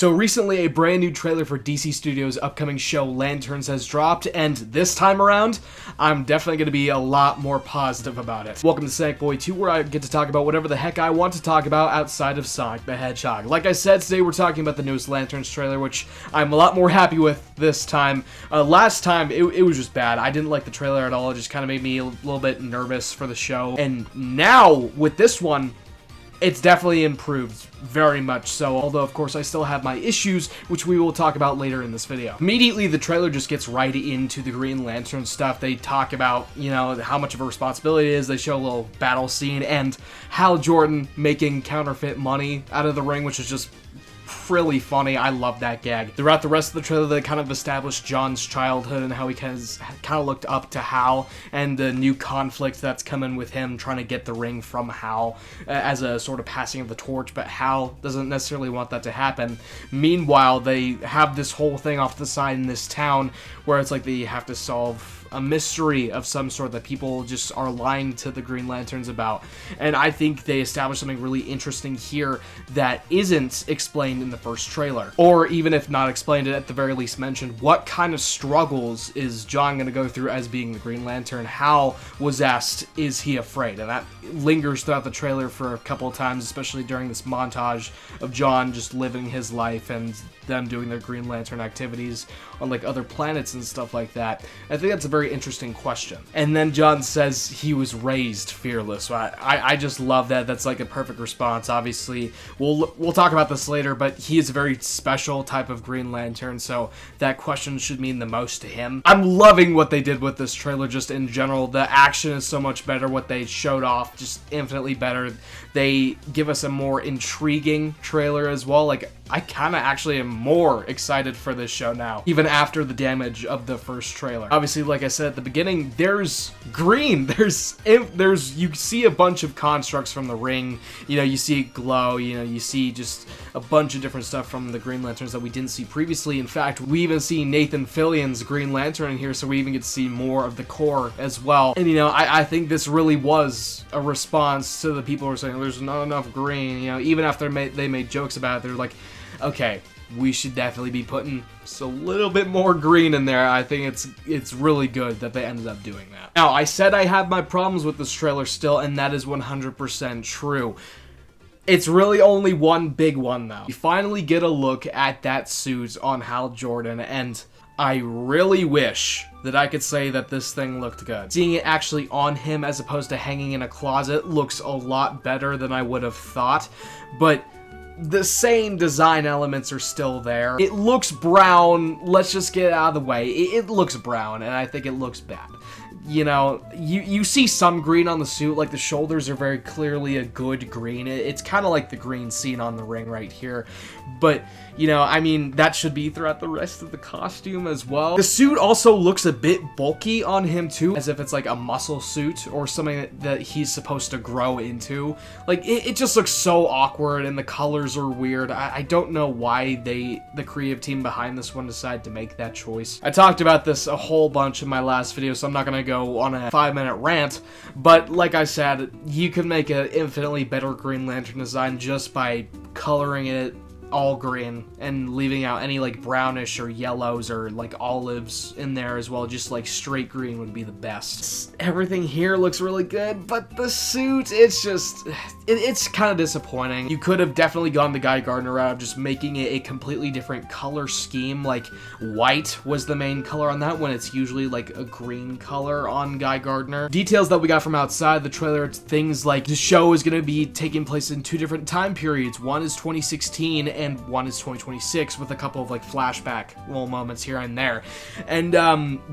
So recently, a brand new trailer for DC Studios' upcoming show Lanterns has dropped, and this time around, I'm definitely going to be a lot more positive about it. Welcome to Sackboy 2, where I get to talk about whatever the heck I want to talk about outside of Sonic the Hedgehog. Like I said, today we're talking about the newest Lanterns trailer, which I'm a lot more happy with this time. Last time, it was just bad. I didn't like the trailer at all. It just kind of made me a little bit nervous for the show. And now, with this one, it's definitely improved, very much so, although of course I still have my issues, which we will talk about later in this video. Immediately, the trailer just gets right into the Green Lantern stuff. They talk about, you know, how much of a responsibility it is. They show a little battle scene, and Hal Jordan making counterfeit money out of the ring, which is just really funny. I love that gag. Throughout the rest of the trailer, they kind of established John's childhood and how he kind of looked up to Hal, and the new conflict that's coming with him trying to get the ring from Hal as a sort of passing of the torch, but Hal doesn't necessarily want that to happen. Meanwhile, they have this whole thing off the side in this town where it's like they have to solve a mystery of some sort that people just are lying to the Green Lanterns about. And I think they established something really interesting here that isn't explained in the first trailer. Or even if not explained, at the very least mentioned. What kind of struggles is John going to go through as being the Green Lantern? Hal was asked, is he afraid? And that lingers throughout the trailer for a couple of times, especially during this montage of John just living his life and them doing their Green Lantern activities on like other planets and stuff like that. I think that's a very interesting question. And then John says he was raised fearless. So I just love that. That's like a perfect response. Obviously, we'll talk about this later, but he is a very special type of Green Lantern, so that question should mean the most to him. I'm loving what they did with this trailer just in general. The action is so much better. What they showed off, just infinitely better. They give us a more intriguing trailer as well. Like, I kind of actually am more excited for this show now, even after the damage of the first trailer. Obviously, like I said at the beginning, there's green, there's you see a bunch of constructs from the ring, you know, you see it glow, you know, you see just a bunch of different stuff from the Green Lanterns that we didn't see previously. In fact, we even see Nathan Fillion's Green Lantern in here, so we even get to see more of the core as well. And, you know, I think this really was a response to the people who are saying there's not enough green, you know, even after they made jokes about it, they're like, okay, we should definitely be putting just a little bit more green in there. I think it's really good that they ended up doing that. Now, I said I have my problems with this trailer still, and that is 100% true. It's really only one big one, though. We finally get a look at that suit on Hal Jordan, and I really wish that I could say that this thing looked good. Seeing it actually on him as opposed to hanging in a closet looks a lot better than I would have thought, but the same design elements are still there. It looks brown. Let's just get it out of the way. It looks brown, and I think it looks bad. You know, you see some green on the suit, like the shoulders are very clearly a good green. It's kind of like the green seen on the ring right here. But, you know, I mean, that should be throughout the rest of the costume as well. The suit also looks a bit bulky on him too, as if it's like a muscle suit or something that he's supposed to grow into. Like, it just looks so awkward, and the colors are weird. I don't know why the creative team behind this one decided to make that choice. I talked about this a whole bunch in my last video, so I'm not gonna go on a 5-minute rant, but like I said, you could make an infinitely better Green Lantern design just by coloring it all green and leaving out any like brownish or yellows or like olives in there as well. Just like straight green would be the best. Everything here looks really good, but the suit, it's just, it's kind of disappointing. You could have definitely gone the Guy Gardner route of just making it a completely different color scheme. Like white was the main color on that, when it's usually like a green color on Guy Gardner. Details that we got from outside the trailer, it's things like the show is going to be taking place in 2 different time periods. One is 2016 and one is 2026, with a couple of like flashback little moments here and there. And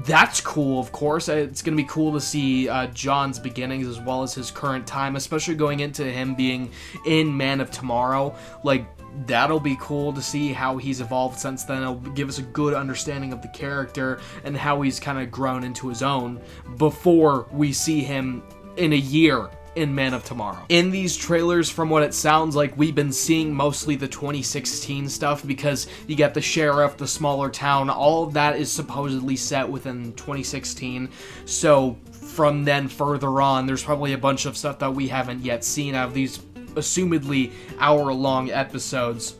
that's cool, of course. It's gonna be cool to see John's beginnings as well as his current time, especially going into him being in Man of Tomorrow. Like, that'll be cool to see how he's evolved since then. It'll give us a good understanding of the character and how he's kind of grown into his own before we see him in a year in Man of Tomorrow. In these trailers, from what it sounds like, we've been seeing mostly the 2016 stuff, because you get the sheriff, the smaller town, all of that is supposedly set within 2016. So from then further on, there's probably a bunch of stuff that we haven't yet seen out of these assumedly hour-long episodes.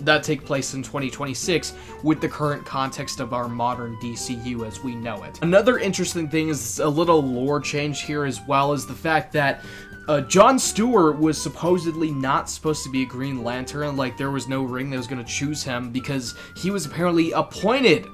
that take place in 2026 with the current context of our modern DCU as we know it. Another interesting thing is a little lore change here, as well as the fact that John Stewart was supposedly not supposed to be a Green Lantern. Like, there was no ring that was going to choose him because he was apparently appointed.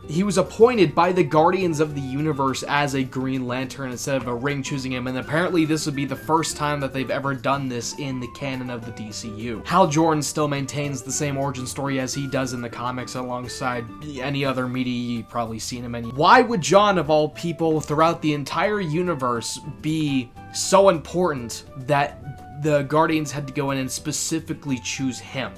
He was appointed by the Guardians of the Universe as a Green Lantern instead of a ring choosing him, and apparently this would be the first time that they've ever done this in the canon of the DCU. Hal Jordan still maintains the same origin story as he does in the comics alongside any other media you've probably seen him in. Why would John, of all people, throughout the entire universe be so important that the Guardians had to go in and specifically choose him?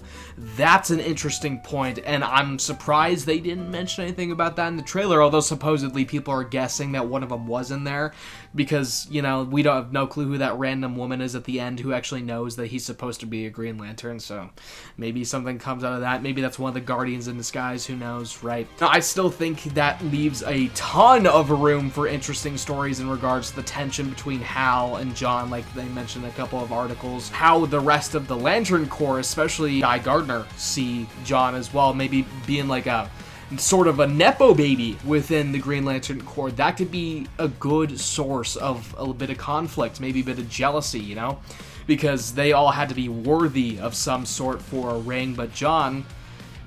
That's an interesting point, and I'm surprised they didn't mention anything about that in the trailer, although supposedly people are guessing that one of them was in there, because, you know, we don't have no clue who that random woman is at the end who actually knows that he's supposed to be a Green Lantern, so maybe something comes out of that. Maybe that's one of the Guardians in disguise, who knows, right? Now, I still think that leaves a ton of room for interesting stories in regards to the tension between Hal and John, like they mentioned in a couple of articles. How the rest of the Lantern Corps, especially Guy Gardner, see John as well, maybe being like a sort of a nepo baby within the Green Lantern Corps. That could be a good source of a bit of conflict, maybe a bit of jealousy, you know, because they all had to be worthy of some sort for a ring, but John,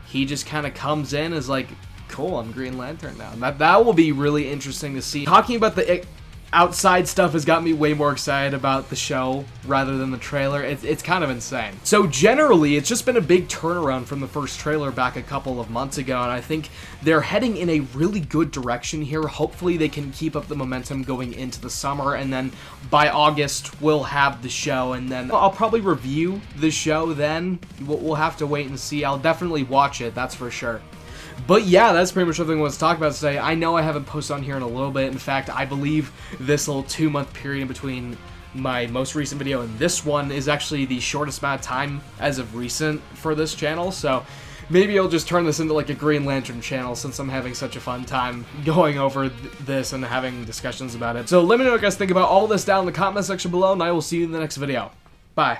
he just kind of comes in as like, cool, I'm Green Lantern now. That will be really interesting to see. Talking about the outside stuff has got me way more excited about the show rather than the trailer. It's kind of insane. So generally, it's just been a big turnaround from the first trailer back a couple of months ago, and I think they're heading in a really good direction here. Hopefully they can keep up the momentum going into the summer, and then by August we'll have the show, and then I'll probably review the show then. We'll have to wait and see. I'll definitely watch it, that's for sure. But yeah, that's pretty much everything I want to talk about today. I know I haven't posted on here in a little bit. In fact, I believe this little 2-month period in between my most recent video and this one is actually the shortest amount of time as of recent for this channel. So maybe I'll just turn this into like a Green Lantern channel since I'm having such a fun time going over this and having discussions about it. So let me know what you guys think about all this down in the comment section below, and I will see you in the next video. Bye.